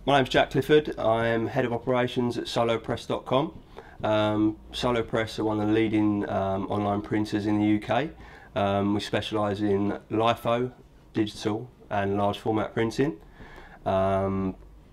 My name's Jack Clifford. I'm Head of Operations at Solopress.com. Solopress are one of the leading online printers in the UK. We specialise in LIFO, digital and large format printing.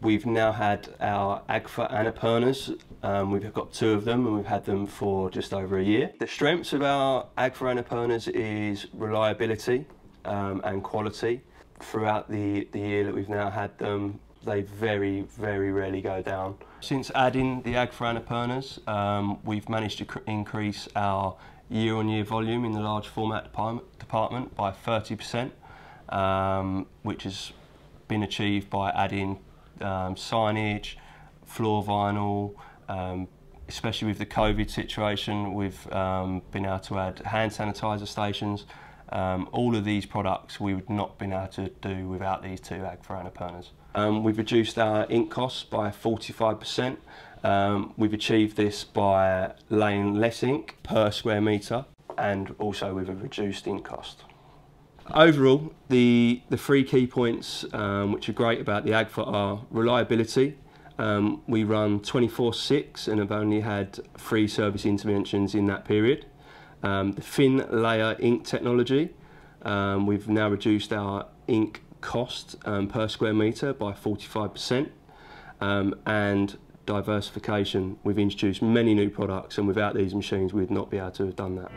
We've now had our Agfa Anapurnas. We've got 2 of them and we've had them for just over a year. The strengths of our Agfa Anapurnas is reliability and quality. Throughout the year that we've now had them, they very rarely go down. Since adding the Agfa Anapurnas, we've managed to increase our year-on-year volume in the large format department by 30%, which has been achieved by adding signage, floor vinyl, especially with the COVID situation. We've been able to add hand sanitizer stations. All of these products we would not have been able to do without these 2 Agfa Anapurnas. We've reduced our ink costs by 45%. We've achieved this by laying less ink per square metre and also with a reduced ink cost. Overall, the 3 key points which are great about the Agfa are reliability. We run 24/6 and have only had 3 service interventions in that period. The thin layer ink technology, we've now reduced our ink cost per square metre by 45%, and diversification. We've introduced many new products, and without these machines we'd not be able to have done that.